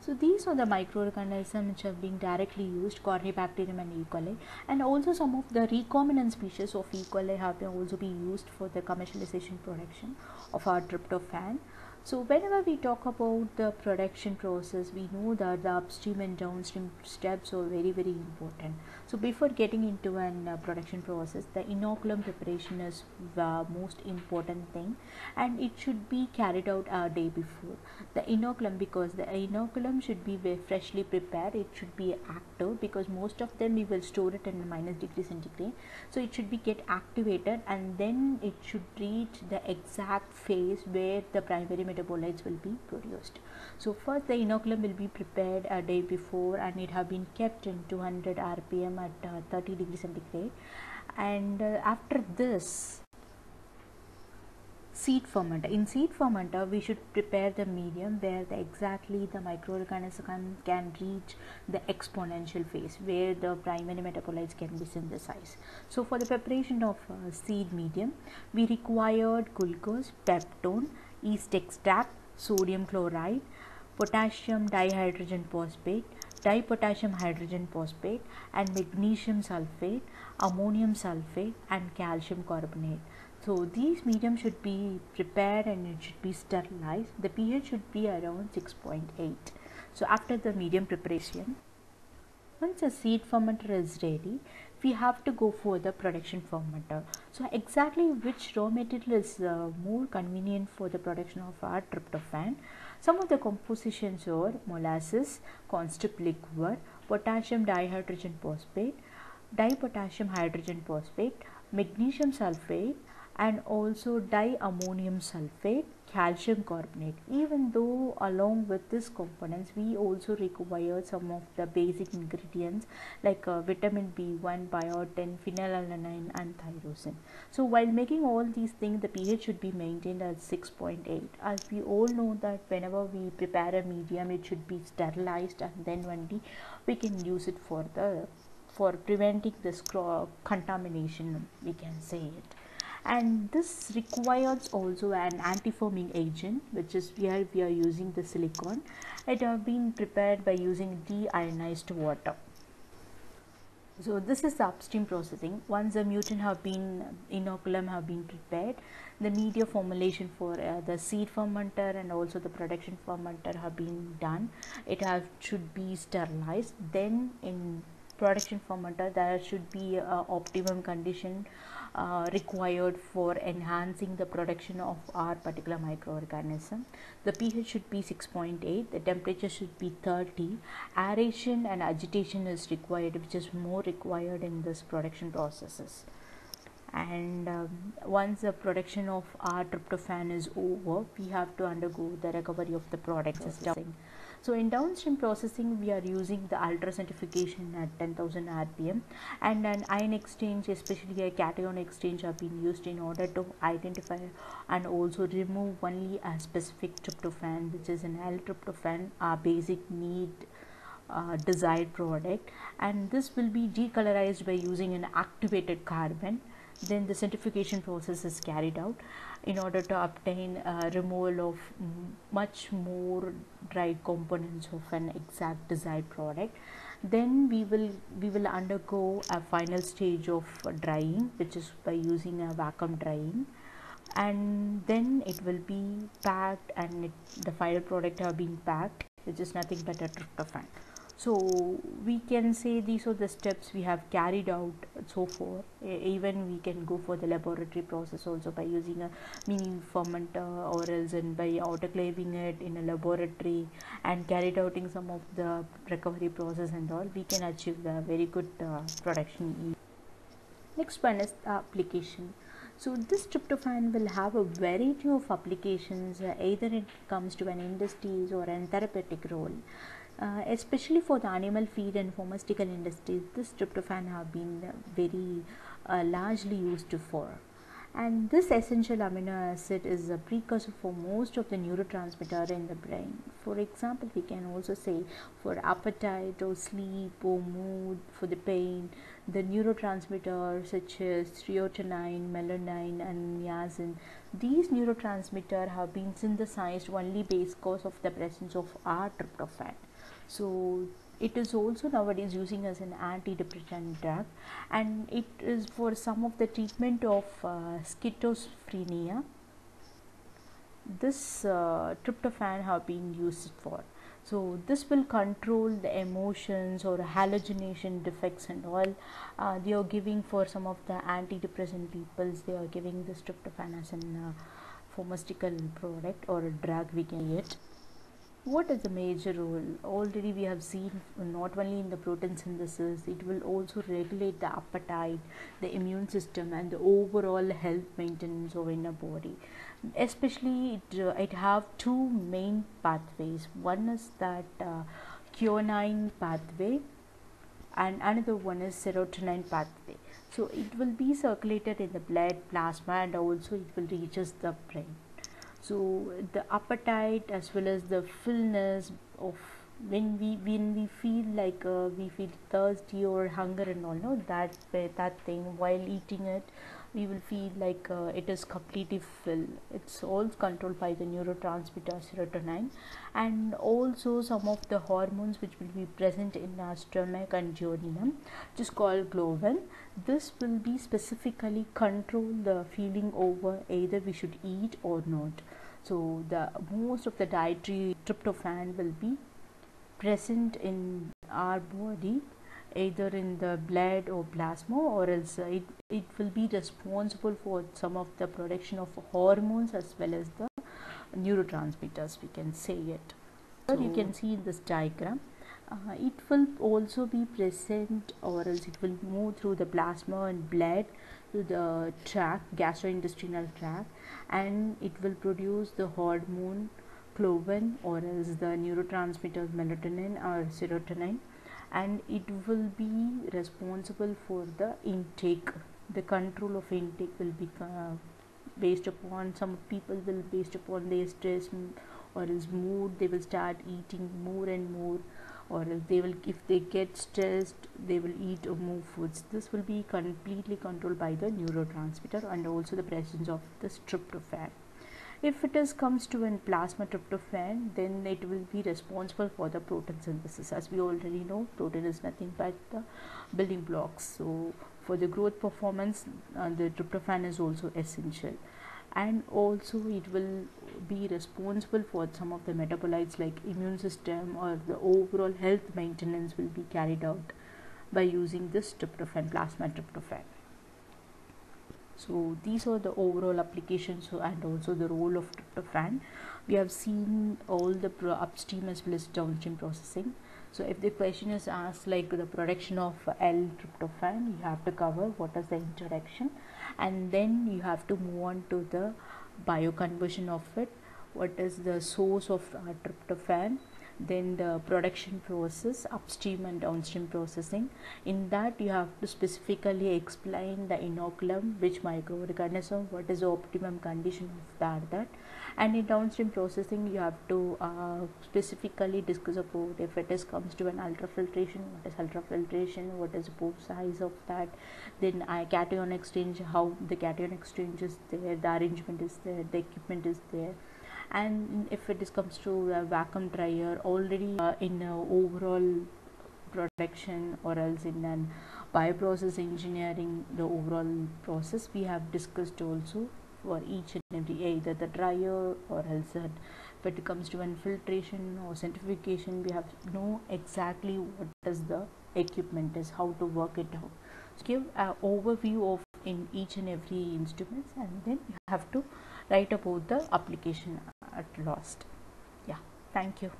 So these are the microorganisms which have been directly used, Corynebacterium and E. coli, and also some of the recombinant species of E. coli have also been used for the commercialization production of our tryptophan. So whenever we talk about the production process, we know that the upstream and downstream steps are very important. So before getting into an production process, the inoculum preparation is the most important thing, and it should be carried out a day before. The inoculum, because the inoculum should be very freshly prepared, it should be active, because most of them we will store it in -°C, so it should be get activated, and then it should reach the exact phase where the primary metabolites will be produced. So first the inoculum will be prepared a day before, and it have been kept in 200 rpm at 30°C, and after this, seed fermenter. In seed fermenter, we should prepare the medium where exactly the microorganism can reach the exponential phase where the primary metabolites can be synthesized. So for the preparation of seed medium, we required glucose, peptone, yeast extract, sodium chloride, potassium dihydrogen phosphate, dipotassium hydrogen phosphate, and magnesium sulfate, ammonium sulfate, and calcium carbonate. So these medium should be prepared and it should be sterilized. The pH should be around 6.8. So after the medium preparation, once a seed fermenter is ready, we have to go for the production fermenter. So exactly which raw material is more convenient for the production of our tryptophan? Some of the compositions are molasses, constrip liquid, potassium dihydrogen phosphate, dipotassium hydrogen phosphate, magnesium sulfate, and also diammonium sulfate, calcium carbonate. Even though along with these components we also require some of the basic ingredients like vitamin B1, biotin, phenylalanine, and tyrosine. So while making all these things, the pH should be maintained at 6.8. As we all know that whenever we prepare a medium, it should be sterilized, and then only we can use it for preventing this contamination, we can say it. And this requires also an anti-foaming agent, which is here we are using the silicone. It have been prepared by using deionized water. So this is the upstream processing. Once the inoculum have been prepared, the media formulation for the seed fermenter and also the production fermenter have been done. It should be sterilized. Then in production fermenter, there should be a optimum condition required for enhancing the production of our particular microorganism. The pH should be 6.8, the temperature should be 30, aeration and agitation is required, which is more required in this production processes. And once the production of our tryptophan is over, we have to undergo the recovery of the product system. So in downstream processing, we are using the ultracentrifugation at 10,000 rpm, and an ion exchange, especially a cation exchange, have been used in order to identify and also remove only a specific tryptophan, which is an L-tryptophan, our basic need desired product, and this will be decolorized by using an activated carbon. Then the centrifugation process is carried out in order to obtain removal of much more dried components of an exact desired product. Then we will undergo a final stage of drying, which is by using a vacuum drying, and then it will be packed, and the final product have been packed, which is nothing but a tryptophan. So we can say these are the steps we have carried out so far. Even we can go for the laboratory process also by using a mini fermenter, or else and by autoclaving it in a laboratory and carried out in some of the recovery process and all, we can achieve the very good production yield. Next one is the application. So this tryptophan will have a variety of applications, either it comes to an industries or an therapeutic role. Especially for the animal feed and pharmaceutical industries, this tryptophan have been very largely used for. And this essential amino acid is a precursor for most of the neurotransmitter in the brain. For example, we can also say for appetite or sleep or mood, for the pain, the neurotransmitters such as serotonin, melanin, and niacin. These neurotransmitters have been synthesized only because of the presence of our tryptophan. So it is also nowadays using as an antidepressant drug, and it is for some of the treatment of schizophrenia. This tryptophan have been used for. So this will control the emotions or hallucination defects and all. They are giving for some of the antidepressant peoples, they are giving this tryptophan as an pharmaceutical product or a drug, we can get. What is the major role? Already we have seen not only in the protein synthesis, it will also regulate the appetite, the immune system, and the overall health maintenance of inner body. Especially it have two main pathways. One is that guanine pathway, and another one is serotonin pathway. So it will be circulated in the blood, plasma, and also it will reaches the brain. So the appetite as well as the fullness of when we feel like we feel thirsty or hunger and all, no, that thing while eating it, we will feel like it is completely full. It's all controlled by the neurotransmitter serotonin, and also some of the hormones which will be present in our stomach and duodenum, which is called ghrelin. This will be specifically control the feeling over either we should eat or not. So the most of the dietary tryptophan will be present in our body, either in the blood or plasma, or else it will be responsible for some of the production of hormones as well as the neurotransmitters, we can say it. So you can see in this diagram, it will also be present, or else it will move through the plasma and blood to the tract, gastrointestinal tract, and it will produce the hormone ghrelin or else the neurotransmitter melatonin or serotonin, and it will be responsible for the intake. The control of intake will be based upon, some people will based upon their stress or else mood, they will start eating more and more, or else they will, if they get stressed, they will eat more foods. This will be completely controlled by the neurotransmitter and also the presence of this tryptophan. If it comes to an plasma tryptophan, then it will be responsible for the protein synthesis. As we already know, protein is nothing but the building blocks. So for the growth performance, the tryptophan is also essential, and also it will be responsible for some of the metabolites like immune system, or the overall health maintenance will be carried out by using this tryptophan, plasma tryptophan. So these are the overall applications and also the role of tryptophan. We have seen all the upstream as well as downstream processing. So if the question is asked like the production of L-tryptophan, you have to cover what is the introduction, and then you have to move on to the bioconversion of it, what is the source of tryptophan, then the production process, upstream and downstream processing. In that you have to specifically explain the inoculum, which microorganism, what is the optimum condition of that, and in downstream processing you have to specifically discuss about if it comes to an ultrafiltration, what is ultrafiltration, what is the pore size of that, then cation exchange, how the cation exchange is there, the arrangement is there, the equipment is there. And if it comes to a vacuum dryer, already in overall production or else in an bioprocess engineering, the overall process we have discussed also for each and every, either the dryer or else if it comes to an filtration or centrifugation, we have to know exactly what is the equipment is, how to work it out. So give an overview of in each and every instruments, and then you have to write about the application at last. Yeah, thank you.